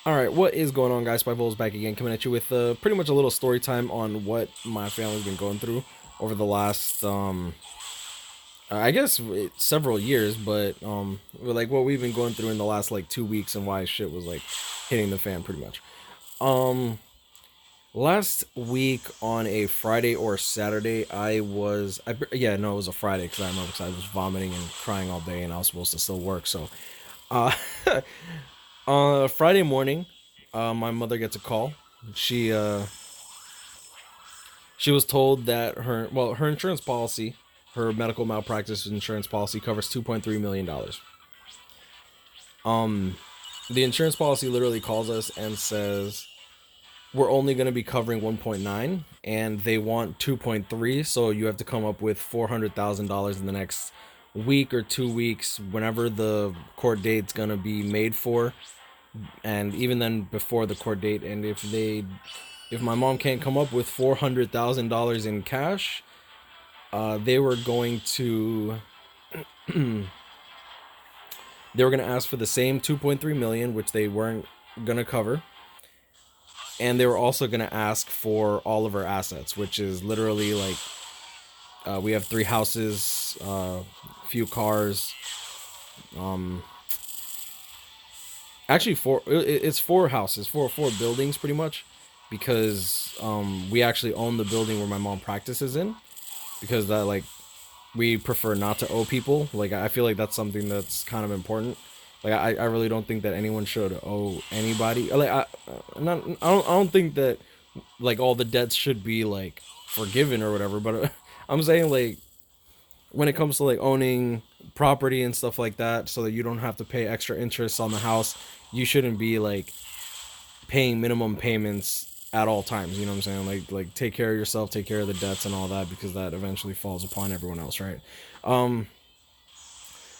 Alright, what is going on, guys? SpitefulHopes back again, coming at you with pretty much a little story time on what my family's been going through over the last, I guess, several years, but, like, what we've been going through in the last, like, 2 weeks and why shit was, like, hitting the fan, pretty much. Um, Last week on a Friday or Saturday, yeah, no, it was a Friday, because I remember, because I was vomiting and crying all day, and I was supposed to still work, so, uh, Friday morning, my mother gets a call. She she was told that her insurance policy, her medical malpractice insurance policy covers $2.3 million. The insurance policy literally calls us and says we're only going to be covering 1.9, and they want 2.3, so you have to come up with $400,000 in the next week or 2 weeks, whenever the court date's going to be made for, and even then before the court date. And if my mom can't come up with $400,000 in cash, they were going to ask for the same 2.3 million, which they weren't gonna cover, and they were also gonna ask for all of our assets, which is literally like, we have 3 houses, few cars, actually it's 4 houses, four buildings, pretty much, because we actually own the building where my mom practices in, because that, like, we prefer not to owe people. Like, I feel like that's something that's kind of important. Like, I really don't think that anyone should owe anybody. Like, I don't think that, like, all the debts should be, like, forgiven or whatever, but I'm saying, like, when it comes to, like, owning property and stuff like that, so that you don't have to pay extra interest on the house, you shouldn't be, like, paying minimum payments at all times. You know what I'm saying? Like take care of yourself, take care of the debts and all that, because that eventually falls upon everyone else, right?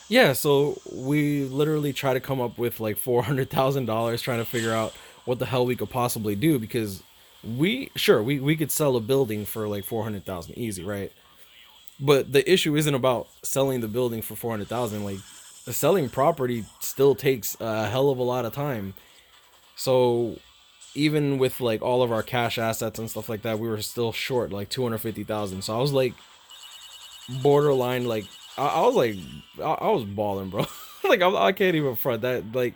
Yeah, so we literally try to come up with like $400,000, trying to figure out what the hell we could possibly do, because we could sell a building for like 400,000 easy, right? But the issue isn't about selling the building for 400,000. Like, the selling property still takes a hell of a lot of time. So even with like all of our cash assets and stuff like that, we were still short like 250,000. So I was like borderline, like, I was like, I was balling, bro. Like, I can't even front that. Like,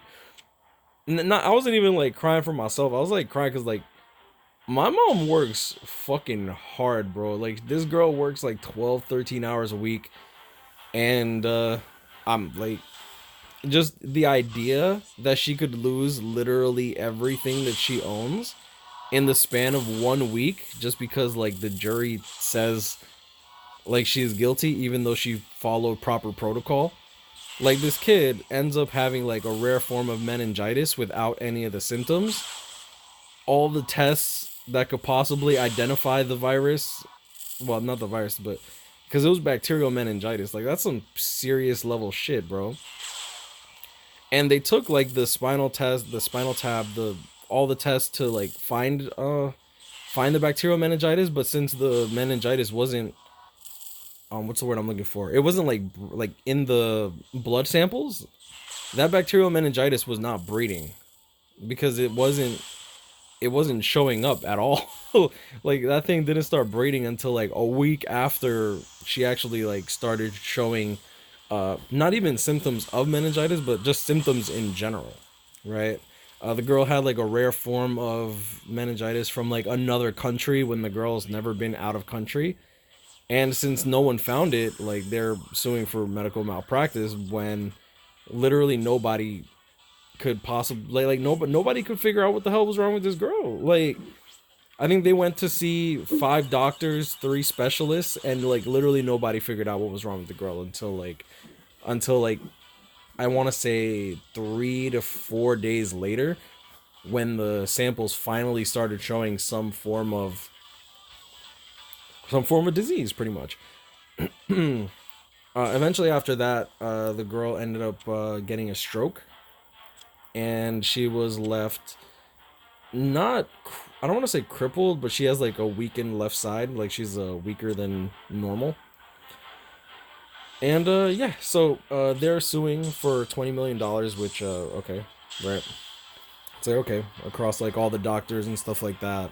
not, I wasn't even like crying for myself. I was like crying because, like, my mom works fucking hard, bro. Like, this girl works like 12, 13 hours a week, and I'm like, just the idea that she could lose literally everything that she owns in the span of 1 week, just because, like, the jury says, like, she's guilty even though she followed proper protocol. Like, this kid ends up having like a rare form of meningitis without any of the symptoms. All the tests that could possibly identify the virus, well, not the virus, but because it was bacterial meningitis, like, that's some serious level shit, bro. And they took like the spinal test, the spinal tab, the all the tests to like find the bacterial meningitis. But since the meningitis wasn't, what's the word I'm looking for, it wasn't like in the blood samples, that bacterial meningitis was not breeding, because it wasn't showing up at all. Like, that thing didn't start breeding until like a week after she actually like started showing, not even symptoms of meningitis, but just symptoms in general, right? The girl had like a rare form of meningitis from like another country, when the girl's never been out of country. And since no one found it, like, they're suing for medical malpractice, when literally nobody could possibly, like, nobody could figure out what the hell was wrong with this girl. Like, I think they went to see 5 doctors, 3 specialists, and like literally nobody figured out what was wrong with the girl until, I want to say 3 to 4 days later, when the samples finally started showing some form of disease, pretty much. Eventually, after that, the girl ended up getting a stroke, and she was left, not, I don't want to say crippled, but she has like a weakened left side. Like, she's weaker than normal. And yeah, so they're suing for $20 million, which okay, right. So okay, across like all the doctors and stuff like that,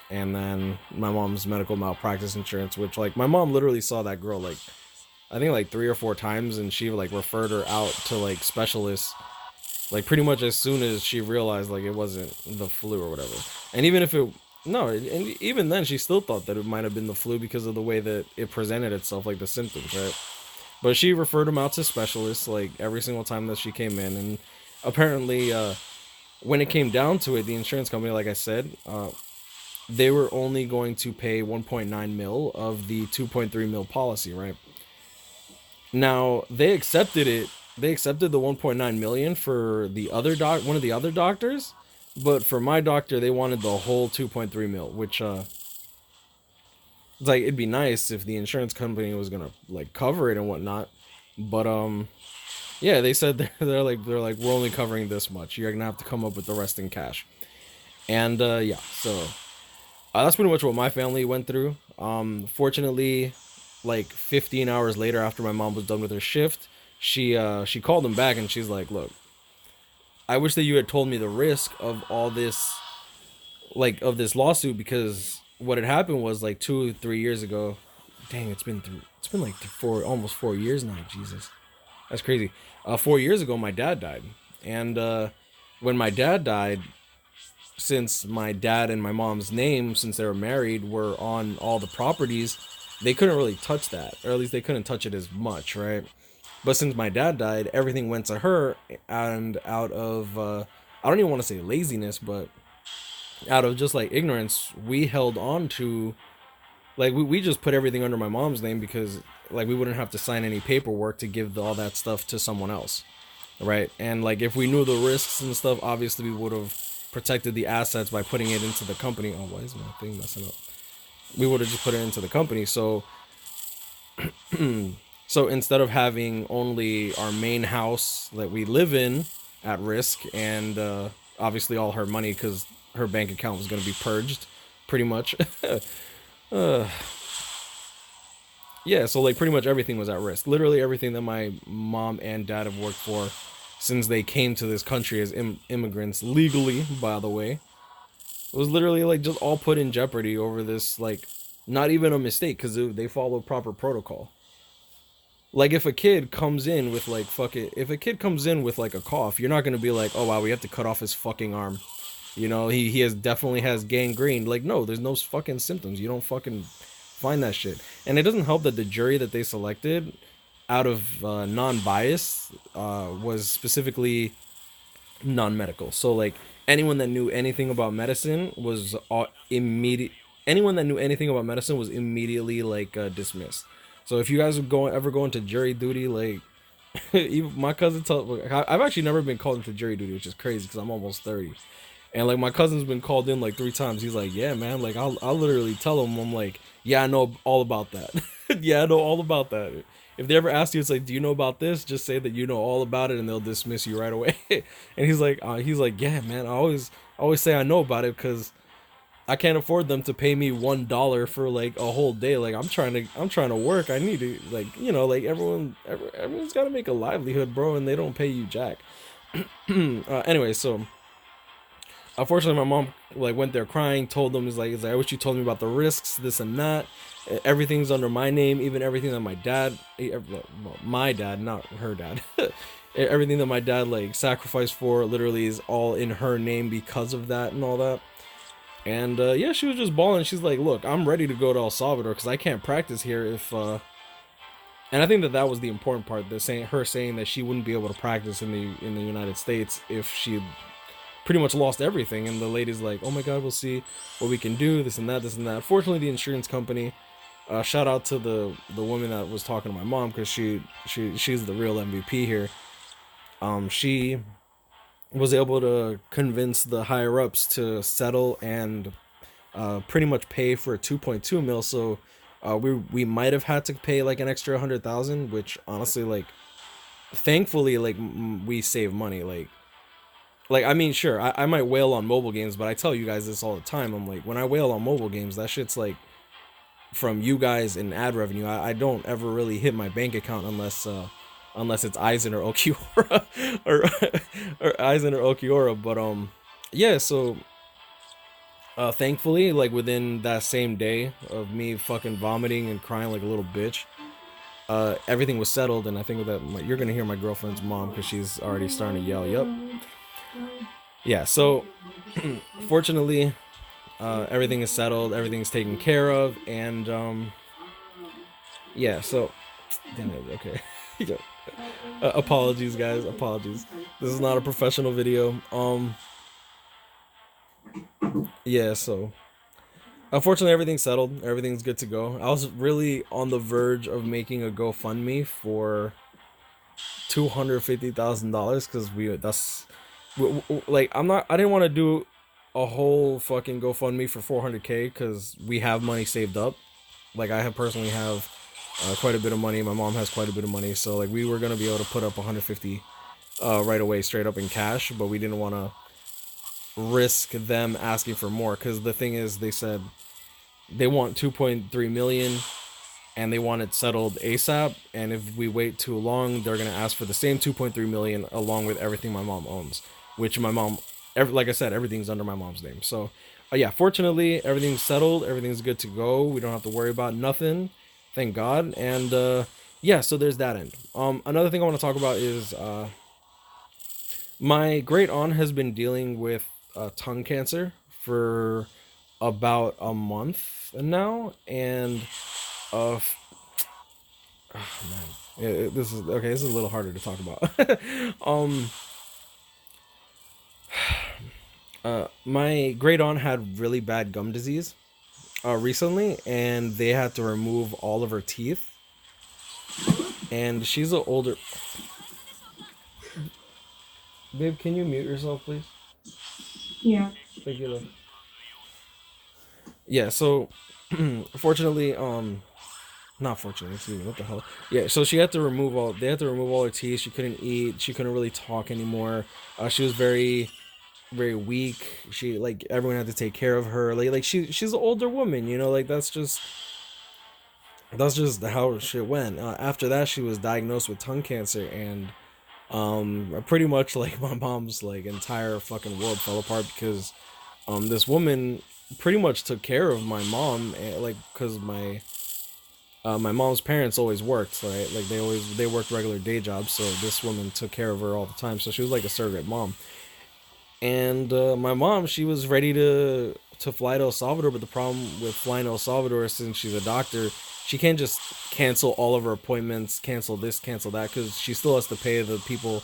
and then my mom's medical malpractice insurance, which like my mom literally saw that girl like I think like 3 or 4 times, and she like referred her out to like specialists like pretty much as soon as she realized like it wasn't the flu or whatever. And even if it no, and even then she still thought that it might have been the flu because of the way that it presented itself, like the symptoms, right? But she referred him out to specialists like every single time that she came in, and apparently, when it came down to it, the insurance company, like I said, they were only going to pay 1.9 mil of the 2.3 mil policy, right? Now they accepted it. They accepted the 1.9 million for the other one of the other doctors, but for my doctor, they wanted the whole 2.3 mil, which it's like it'd be nice if the insurance company was gonna like cover it and whatnot, but yeah, they said they're like we're only covering this much. You're gonna have to come up with the rest in cash, and yeah, so that's pretty much what my family went through. Fortunately, like 15 hours later, after my mom was done with her shift, she called them back and she's like, "Look, I wish that you had told me the risk of all this, like of this lawsuit, because what had happened was like 2 or 3 years ago. Dang, it's been like almost 4 years now. Jesus, that's crazy. 4 years ago, my dad died, and when my dad died, since my dad and my mom's name, since they were married, were on all the properties, they couldn't really touch that, or at least they couldn't touch it as much, right? But since my dad died, everything went to her, and out of I don't even want to say laziness, but out of just like ignorance, we held on to like we just put everything under my mom's name because like we wouldn't have to sign any paperwork to give all that stuff to someone else, right? And like if we knew the risks and stuff, obviously we would have protected the assets by putting it into the company. Oh, why is my thing messing up? We would have just put it into the company. So so instead of having only our main house that we live in at risk, and obviously all her money because her bank account was going to be purged pretty much. uh, yeah, so like pretty much everything was at risk. Literally everything that my mom and dad have worked for since they came to this country as immigrants legally, by the way, was literally like just all put in jeopardy over this, like not even a mistake because they follow proper protocol. Like if a kid comes in with like fuck it, if a kid comes in with like a cough, you're not gonna be like, oh wow, we have to cut off his fucking arm. You know, he has definitely has gangrene. Like no, there's no fucking symptoms. You don't fucking find that shit. And it doesn't help that the jury that they selected, out of non-bias, was specifically non-medical. So like anyone that knew anything about medicine was immediate. Anyone that knew anything about medicine was immediately like dismissed. So if you guys are ever going to jury duty, like even my cousin told, I've actually never been called into jury duty, which is crazy because I'm almost 30. And like my cousin's been called in like 3 times. He's like, yeah, man. Like I'll literally tell him, I'm like, yeah, I know all about that. Yeah, I know all about that. If they ever ask you, it's like, do you know about this? Just say that you know all about it, and they'll dismiss you right away. And he's like, yeah, man. I always say I know about it because I can't afford them to pay me $1 for like a whole day. Like I'm trying to work. I need to like like everyone's got to make a livelihood, bro, and they don't pay you jack. Anyway, so unfortunately, my mom like went there crying, told them is like I wish you told me about the risks, this and that. Everything's under my name, even everything that my dad, not her dad, everything that my dad like sacrificed for, literally is all in her name because of that and all that. And yeah, she was just bawling. She's like, "Look, I'm ready to go to El Salvador because I can't practice here if." And I think that that was the important part. Saying that she wouldn't be able to practice in the United States if she pretty much lost everything. And the lady's like, "Oh my God, we'll see what we can do. This and that, this and that." Fortunately, the insurance company. Shout out to the woman that was talking to my mom because she's the real MVP here. She was able to convince the higher ups to settle and pretty much pay for 2.2 mil. So we might have had to pay like an extra 100,000, which honestly, like, thankfully, like we save money. Like I mean, sure, I might wail on mobile games, but I tell you guys this all the time. I'm like, when I wail on mobile games, that shit's like from you guys in ad revenue. I don't ever really hit my bank account unless it's Eisen or Okiora or Eisen or Okiora. But yeah, so thankfully, like within that same day of me fucking vomiting and crying like a little bitch, everything was settled, and I think that you're gonna hear my girlfriend's mom because she's already starting to yell. Yep. Yeah. So fortunately, everything is settled, everything's taken care of, and yeah. So damn it. Okay. Yeah. Apologies, guys. Apologies. This is not a professional video. Yeah. So unfortunately, everything's settled. Everything's good to go. I was really on the verge of making a GoFundMe for $250,000 because like I didn't want to do a whole fucking GoFundMe for 400K because we have money saved up. Like I have personally have quite a bit of money. My mom has quite a bit of money, so like we were gonna be able to put up 150 right away straight up in cash, but we didn't want to risk them asking for more because the thing is they said they want 2.3 million and they want it settled ASAP. And if we wait too long, they're gonna ask for the same 2.3 million along with everything my mom owns, which my mom, like I said, everything's under my mom's name. So, yeah, fortunately, everything's settled, everything's good to go. We don't have to worry about nothing, thank God. And yeah, so there's that end. Another thing I want to talk about is my great aunt has been dealing with tongue cancer for about a month now, and uh, oh man, this is okay. This is a little harder to talk about. um, my great aunt had really bad gum disease recently, and they had to remove all of her teeth. And she's an older. Babe, can you mute yourself, please? Yeah. Thank you. Love. Yeah. So, fortunately, not fortunately, excuse me. What the hell? Yeah. So she had to remove all. They had to remove all her teeth. She couldn't eat. She couldn't really talk anymore. She was very weak. She like everyone had to take care of her. Like she's an older woman, you know. Like that's just how shit went. After that, she was diagnosed with tongue cancer, and pretty much like my mom's like entire fucking world fell apart because this woman pretty much took care of my mom, like because my mom's parents always worked, right? Like they worked regular day jobs, so this woman took care of her all the time. So she was like a surrogate mom. And my mom, she was ready to fly to El Salvador, but the problem with flying to El Salvador, since she's a doctor, she can't just cancel all of her appointments, cancel this, cancel that, because she still has to pay the people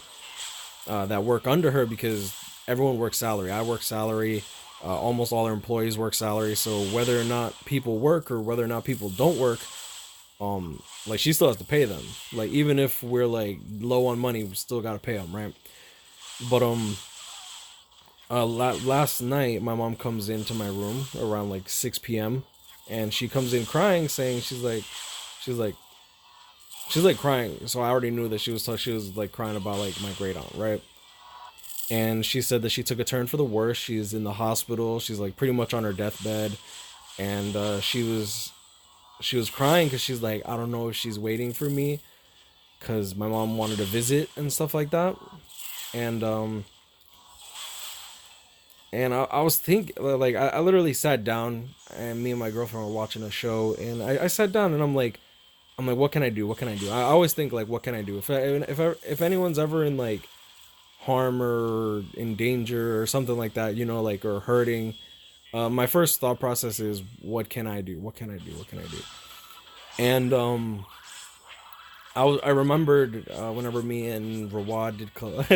that work under her because everyone works salary. I work salary. Almost all our employees work salary. So whether or not people work or whether or not people don't work, like she still has to pay them. Like even if we're like low on money, we still gotta pay them, right? But last night, my mom comes into my room around like 6 p.m. and she comes in crying, saying she's like, she's like crying. So I already knew that she was like crying about like my great aunt, right? And she said that she took a turn for the worse. She's in the hospital. She's like pretty much on her deathbed, and she was crying because she's like, I don't know if she's waiting for me because my mom wanted to visit and stuff like that, and I was thinking, like, I literally sat down and me and my girlfriend were watching a show, and I sat down and I'm like, what can I do? What can I do? I always think like, what can I do? If anyone's ever in like harm or in danger or something like that, you know, like or hurting, my first thought process is, what can I do? What can I do? What can I do? And I remembered whenever me and Rawad did.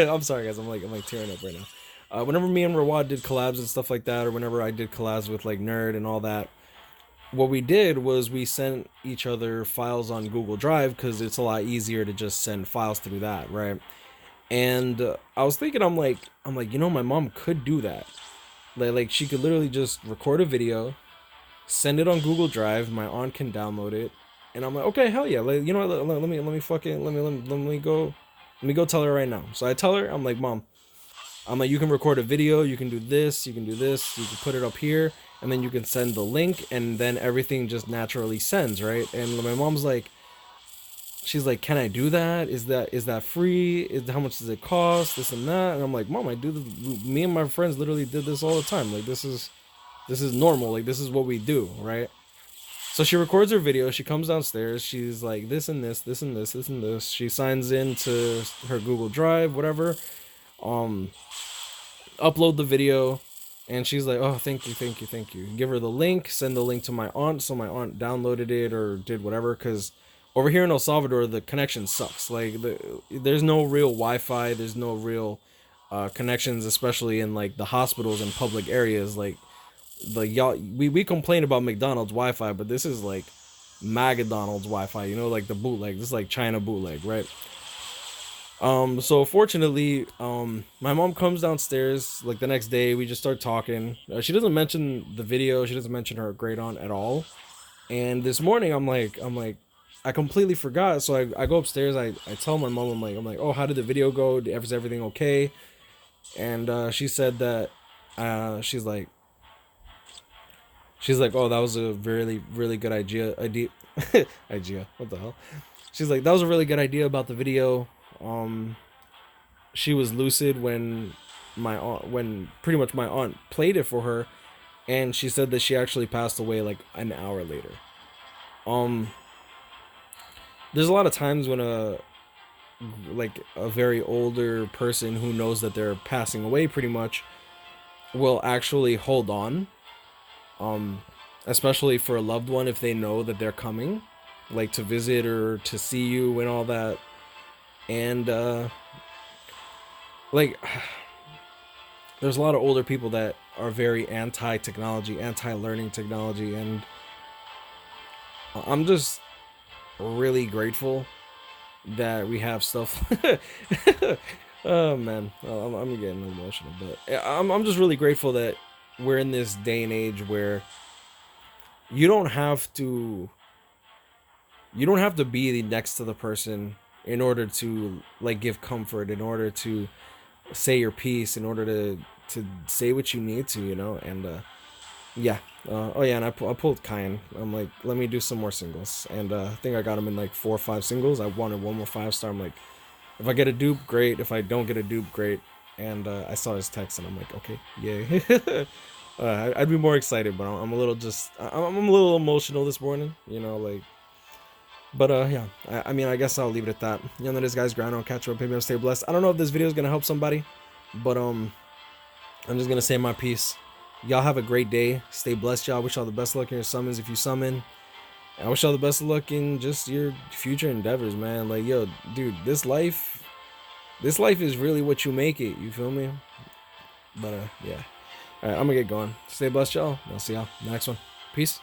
I'm sorry, guys. I'm like tearing up right now. Whenever me and Rawad did collabs and stuff like that, or whenever I did collabs with like Nerd and all that, what we did was we sent each other files on Google Drive because it's a lot easier to just send files through that, right? And I was thinking, I'm like, my mom could do that. Like she could literally just record a video, send it on Google Drive. My aunt can download it, and I'm like, okay, hell yeah. Like, you know what? Let me fucking let me go tell her right now. So I tell her, I'm like, mom, I'm like, you can record a video, you can do this, you can do this, you can put it up here, and then you can send the link, and then everything just naturally sends, right? And my mom's like, she's like, can I do that? Is that free? How much does it cost? This and that. And I'm like, Mom, I do this. Me and my friends literally did this all the time. Like this is normal. Like this is what we do, right? So she records her video. She comes downstairs. She's like, this and this, this and this, this and this. She signs into her Google Drive, whatever. Um, Upload the video, and she's like, oh, thank you, thank you, thank you. Give her the link. Send the link to my aunt, so my aunt downloaded it or did whatever. Cause over here in El Salvador, the connection sucks. Like there's no real Wi-Fi. There's no real connections, especially in like the hospitals and public areas. Like we complain about McDonald's Wi-Fi, but this is like McDonald's Wi-Fi, like the bootleg. This is like China bootleg, right? So fortunately, my mom comes downstairs like the next day. We just start talking. She doesn't mention the video. She doesn't mention her great aunt at all. And this morning, I'm like, I completely forgot. So I go upstairs. I tell my mom, I'm like, oh, how did the video go? Is everything okay? And she said that, she's like, oh, that was a really, really good idea. Idea. What the hell? She's like, that was a really good idea about the video. Um, she was lucid when pretty much my aunt played it for her, and she said that she actually passed away like an hour later. Um, there's a lot of times when a very older person who knows that they're passing away pretty much will actually hold on, um especially for a loved one, if they know that they're coming, like to visit or to see you and all that. And like there's a lot of older people that are very anti-technology, anti-learning technology, and I'm just really grateful that we have stuff. Oh man, I'm getting emotional, but I'm just really grateful that we're in this day and age where you don't have to you don't have to be next to the person in order to like give comfort, in order to say your piece, in order to say what you need to, and yeah. Oh yeah, and I pulled Kyan. I'm like, let me do some more singles, and I think I got him in like 4 or 5 singles. I wanted one more 5-star. I'm like, if I get a dupe, great. If I don't get a dupe, great. And I saw his text, and I'm like, okay, yay. I'd be more excited, but I'm a little I'm a little emotional this morning, like. But yeah, I mean, I guess I'll leave it at that. That is, guys. Grind on, catch up, maybe I'll stay blessed. I don't know if this video is gonna help somebody, but I'm just gonna say my piece. Y'all have a great day. Stay blessed, y'all. Wish y'all the best luck in your summons if you summon. I wish y'all the best of luck in just your future endeavors, man. Like, yo, dude, this life is really what you make it. You feel me? But yeah. All right, I'm gonna get going. Stay blessed, y'all. I'll see y'all next one. Peace.